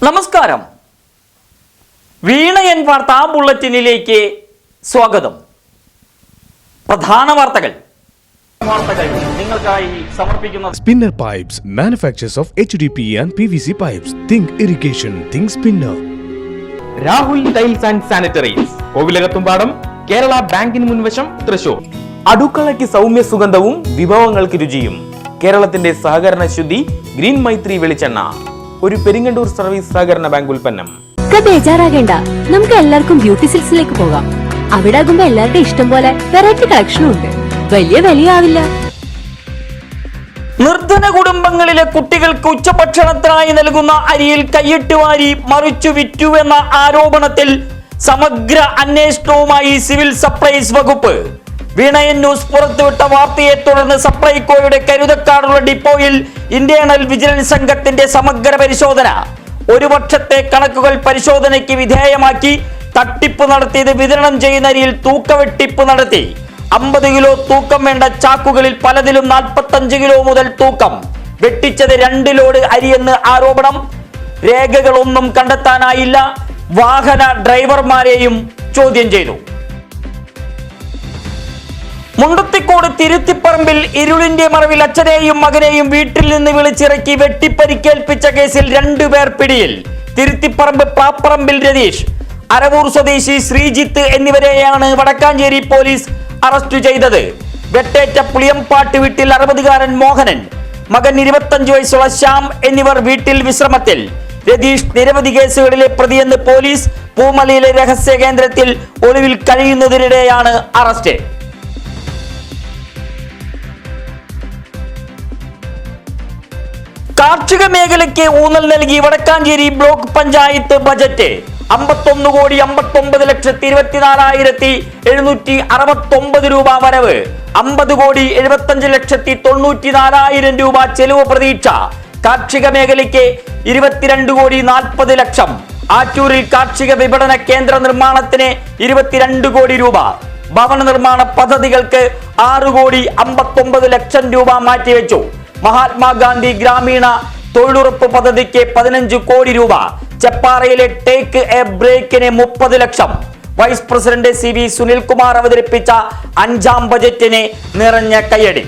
നമസ്കാരം. വീണയൻ വാർത്താ ബുള്ളറ്റിനിലേക്ക് സ്വാഗതം. പ്രധാന വാർത്തകൾ നിങ്ങൾക്കായി സമർപ്പിക്കുന്നത് Spinner Pipes, manufacturers of HDPE and PVC pipes. Think irrigation, think Spinner. Rahul tiles and sanitaries, Kovilakathumpadam, Kerala ബാങ്കിന് മുൻവശം, തൃശൂർ. അടുക്കളയ്ക്ക് സൗമ്യ സുഗന്ധവും വിഭവങ്ങൾക്ക് രുചിയും. കേരളത്തിന്റെ സഹകരണ ശുദ്ധി ഗ്രീൻ മൈത്രി വെളിച്ചെണ്ണ, ഒരു പെരിങ്ങണ്ടൂർ സർവീസ് സഹകരണ ബാങ്ക് ഉൽപ്പന്നം. ബേജാറാകേണ്ട, നമുക്ക് എല്ലാവർക്കും ബ്യൂട്ടി സിൽക്സിലേക്ക് പോകാം. അവിടെ ആകുമ്പോ എല്ലാവരുടെ ഇഷ്ടം പോലെ വെറൈറ്റി കളക്ഷനും ഉണ്ട്. വലിയ വിലയാവില്ല. നിർധന കുടുംബങ്ങളിലെ കുട്ടികൾക്ക് ഉച്ചഭക്ഷണത്തിനായി നൽകുന്ന അരിയിൽ കൈയിട്ട് വാരി മറിച്ചു വിറ്റുവെന്ന ആരോപണത്തിൽ സമഗ്ര അന്വേഷണവുമായി സിവിൽ സപ്ലൈസ് വകുപ്പ്. വീണയൻ ന്യൂസ് പുറത്തുവിട്ട വാർത്തയെ തുടർന്ന് സപ്ലൈകോയുടെ കരുതക്കാടുള്ള ഡിപ്പോയിൽ ഇന്റേണൽ വിജിലൻസ് സംഘത്തിന്റെ സമഗ്ര പരിശോധന. ഒരു വർഷത്തെ കണക്കുകൾ പരിശോധനയ്ക്ക് വിധേയമാക്കി തട്ടിപ്പ് നടത്തിയത് വിതരണം ചെയ്യുന്ന അരിയിൽ തൂക്കവെട്ടിപ്പ് നടത്തി. 50 കിലോ തൂക്കം വേണ്ട ചാക്കുകളിൽ പലതിലും 45 കിലോ മുതൽ തൂക്കം. വെട്ടിച്ചത് 2 ലോഡ് അരിയെന്ന് ആരോപണം. രേഖകളൊന്നും കണ്ടെത്താനായില്ല. വാഹന ഡ്രൈവർമാരെയും ചോദ്യം ചെയ്തു. മുണ്ടത്തിക്കോട് തിരുത്തിപ്പറമ്പിൽ ഇരുളിന്റെ മറവിൽ അച്ഛനെയും മകനെയും വീട്ടിൽ നിന്ന് വിളിച്ചിറക്കി വെട്ടിപ്പരിക്കേൽപ്പിച്ച കേസിൽ 2 പേർ പിടിയിൽ. തിരുത്തിപ്പറമ്പ് പാപ്പറമ്പിൽ രതീഷ്, അരവൂർ സ്വദേശി ശ്രീജിത്ത് എന്നിവരെയാണ് വടക്കാഞ്ചേരി പോലീസ് അറസ്റ്റ് ചെയ്തത്. വെട്ടേറ്റ പുളിയംപാട്ട് വീട്ടിൽ 60-കാരൻ മോഹനൻ, മകൻ 25 വയസ്സുള്ള ശ്യാം എന്നിവർ വീട്ടിൽ വിശ്രമത്തിൽ. രതീഷ് നിരവധി കേസുകളിലെ പ്രതിയെന്ന് പോലീസ്. പൂമലയിലെ രഹസ്യ കേന്ദ്രത്തിൽ ഒളിവിൽ കഴിയുന്നതിനിടെയാണ് അറസ്റ്റ്. കാർഷിക മേഖലയ്ക്ക് ഊന്നൽ നൽകി വടക്കാഞ്ചേരി ബ്ലോക്ക് പഞ്ചായത്ത് ബജറ്റ്. 51,24,769 രൂപ വരവ്, 50,75,94,000 രൂപ ചെലവ് പ്രതീക്ഷ. കാർഷിക മേഖലയ്ക്ക് 22,40,00,000. ആറ്റൂരിൽ കാർഷിക വിപണന കേന്ദ്ര നിർമ്മാണത്തിന് 22 കോടി രൂപ. ഭവന നിർമ്മാണ പദ്ധതികൾക്ക് 6,59,00,000 രൂപ മാറ്റിവെച്ചു. മഹാത്മാഗാന്ധി ഗ്രാമീണ തൊഴിലുറപ്പ് പദ്ധതിക്ക് 15 കോടി രൂപ. ചെപ്പാറയിലെ ടേക്ക് എ ബ്രേക്കിന് 30 ലക്ഷം. വൈസ് പ്രസിഡന്റ് CV സുനിൽകുമാർ അവതരിപ്പിച്ച 5ാം ബജറ്റിന് നിറഞ്ഞ കയ്യടി.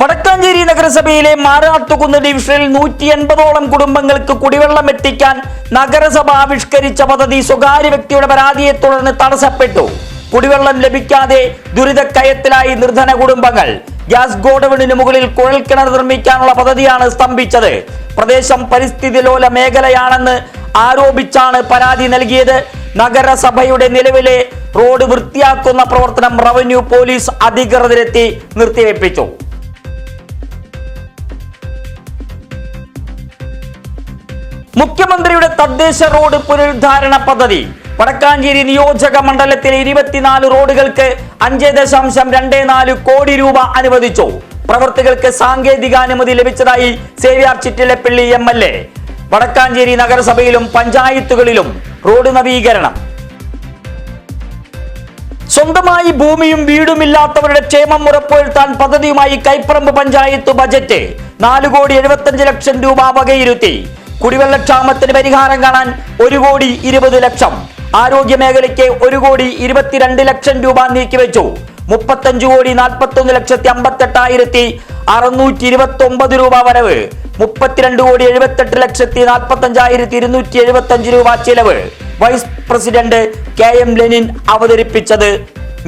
വടക്കാഞ്ചേരി നഗരസഭയിലെ മാരാത്തുകുന്ന് ഡിവിഷനിൽ 180ഓളം കുടുംബങ്ങൾക്ക് കുടിവെള്ളം എത്തിക്കാൻ നഗരസഭ ആവിഷ്കരിച്ച പദ്ധതി സ്വകാര്യ വ്യക്തിയുടെ പരാതിയെ തുടർന്ന് തടസ്സപ്പെട്ടു. കുടിവെള്ളം ലഭിക്കാതെ ദുരിതക്കയത്തിലായി നിർധന കുടുംബങ്ങൾ. ഗ്യാസ് ഗോഡൌണിന് മുകളിൽ കുഴൽക്കിണർ നിർമ്മിക്കാനുള്ള പദ്ധതിയാണ് സ്തംഭിച്ചത്. പ്രദേശം പരിസ്ഥിതി ലോല മേഖലയാണെന്ന് ആരോപിച്ചാണ് പരാതി നൽകിയത്. നഗരസഭയുടെ നിലവിലെ റോഡ് വൃത്തിയാക്കുന്ന പ്രവർത്തനം റവന്യൂ പോലീസ് അധികൃതരെത്തി നിർത്തിവെപ്പിച്ചു. മുഖ്യമന്ത്രിയുടെ തദ്ദേശ റോഡ് പുനരുദ്ധാരണ പദ്ധതി. വടക്കാഞ്ചേരി നിയോജക മണ്ഡലത്തിലെ 24 റോഡുകൾക്ക് 5.24 കോടി രൂപ അനുവദിച്ചു. പ്രവൃത്തികൾക്ക് സാങ്കേതികാനുമതി ലഭിച്ചതായി സേവ്യർ ചിറ്റിലപ്പള്ളി MLA. വടക്കാഞ്ചേരി നഗരസഭയിലും പഞ്ചായത്തുകളിലും റോഡ് നവീകരണം. സ്വന്തമായി ഭൂമിയും വീടുമില്ലാത്തവരുടെ ക്ഷേമം ഉറപ്പുവരുത്താൻ പദ്ധതിയുമായി കൈപ്പറമ്പ് പഞ്ചായത്ത് ബജറ്റ്. 4,75,00,000 രൂപ വകയിരുത്തി. കുടിവെള്ളക്ഷാമത്തിന് പരിഹാരം കാണാൻ 1,20,00,000. ആരോഗ്യ മേഖലയ്ക്ക് 1,22,00,000 രൂപ നീക്കിവെച്ചു. 35,48,58,629 രൂപ വരവ്. 32,78,45,275 രൂപ ചെലവ്. വൈസ് പ്രസിഡന്റ് KM ലെനിൻ അവതരിപ്പിച്ചത്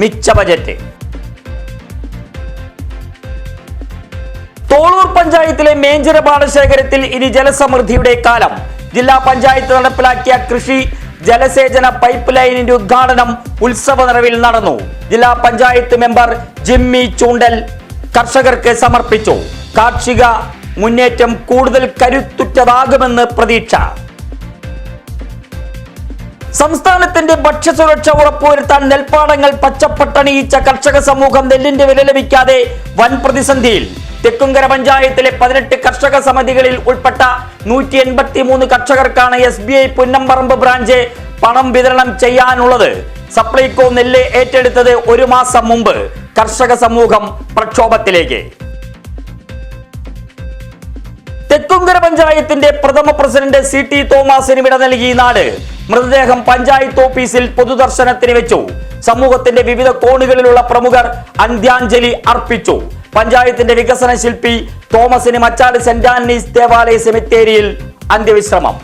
മിച്ച ബജറ്റ്. തോളൂർ പഞ്ചായത്തിലെ മേഞ്ചിറ പാടശേഖരത്തിൽ ഇനി ജലസമൃദ്ധിയുടെ കാലം. ജില്ലാ പഞ്ചായത്ത് നടപ്പിലാക്കിയ കൃഷി ജലസേചന പൈപ്പ് ലൈനിന്റെ ഉദ്ഘാടനം ഉത്സവ നിറവിൽ നടന്നു. ജില്ലാ പഞ്ചായത്ത് മെമ്പർ ജിമ്മി ചൂണ്ടൽ കർഷകർക്ക് സമർപ്പിച്ചു. കാർഷിക മുന്നേറ്റം കൂടുതൽ കരുത്തുറ്റതാകുമെന്ന് പ്രതീക്ഷ. സംസ്ഥാനത്തിന്റെ ഭക്ഷ്യസുരക്ഷ ഉറപ്പുവരുത്താൻ നെൽപ്പാടങ്ങൾ പച്ചപ്പട്ടണിയിച്ച കർഷക സമൂഹം നെല്ലിന്റെ വില ലഭിക്കാതെ വൻ പ്രതിസന്ധിയിൽ. തെക്കുംകര പഞ്ചായത്തിലെ 18 കർഷക സമിതികളിൽ ഉൾപ്പെട്ട 183 കർഷകർക്കാണ് SBI പുന്നമ്പറമ്പ് ബ്രാഞ്ച് പണം വിതരണം ചെയ്യാനുള്ളത്. സപ്ലൈകോ നെല്ല് ഏറ്റെടുത്തത് 1 മാസം മുമ്പ്. കർഷക സമൂഹം പ്രക്ഷോഭത്തിലേക്ക്. തെക്കുംകര പഞ്ചായത്തിന്റെ പ്രഥമ പ്രസിഡന്റ് CT തോമസിന് വിട നൽകി നാട്. മൃതദേഹം പഞ്ചായത്ത് ഓഫീസിൽ പൊതുദർശനത്തിന് വെച്ചു. സമൂഹത്തിന്റെ വിവിധ കോണുകളിലുള്ള പ്രമുഖർ അന്ത്യാഞ്ജലി അർപ്പിച്ചു. പഞ്ചായത്തിന്റെ വികസന ശില്പി തോമസിന് മച്ചാട് സെന്റ് ആന്റണീസ് ദേവാലയ സെമിത്തേരിയിൽ അന്ത്യവിശ്രമം.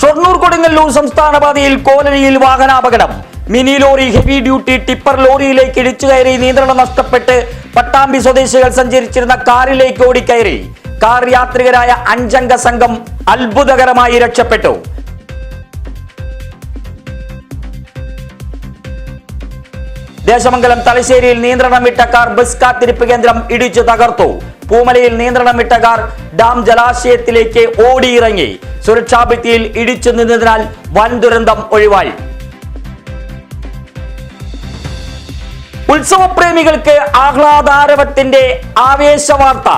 ഷൊർണൂർ കൊടുങ്ങല്ലൂർ സംസ്ഥാന പാതയിൽ കോലനിയിൽ വാഹനാപകടം. Mini lorry heavy duty tipper ലോറിയിലേക്ക് ഇടിച്ചു കയറി നിയന്ത്രണം നഷ്ടപ്പെട്ട് പട്ടാമ്പി സ്വദേശികൾ സഞ്ചരിച്ചിരുന്ന കാറിലേക്ക് ഓടിക്കയറി. കാർ യാത്രികരായ 5 അംഗ സംഘം അത്ഭുതകരമായി രക്ഷപ്പെട്ടു. ദേശമംഗലം തലശ്ശേരിയിൽ നിയന്ത്രണം വിട്ട കാർ ബസ് കാത്തിരിപ്പ് കേന്ദ്രം ഇടിച്ചു തകർത്തു. പൂമലയിൽ നിയന്ത്രണം വിട്ട കാർ ഡാം ജലാശയത്തിലേക്ക് ഓടിയിറങ്ങി. സുരക്ഷാഭിത്തിയിൽ ഇടിച്ചു നിന്നതിനാൽ വൻ ദുരന്തം ഒഴിവായി. ഉത്സവപ്രേമികൾക്ക് ആഹ്ലാദാരവത്തിന്റെ ആവേശവാർത്ത.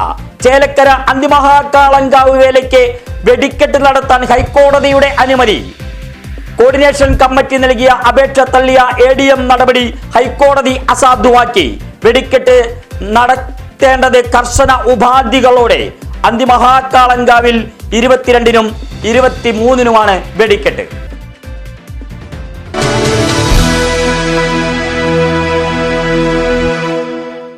ചേലക്കര അന്തിമഹാകാളങ്കാവ് വേലയ്ക്ക് വെടിക്കെട്ട് നടത്താൻ ഹൈക്കോടതിയുടെ അനുമതി. കോർഡിനേഷൻ കമ്മിറ്റി നൽകിയ അപേക്ഷ തള്ളിയ ADM നടപടി ഹൈക്കോടതി അസാധുവാക്കി. വെടിക്കെട്ട് നടത്തേണ്ടത് കർശന ഉപാധികളോടെ. അന്തിമഹാകാളങ്കാവിൽ 22-നും 23-നുമാണ് വെടിക്കെട്ട്.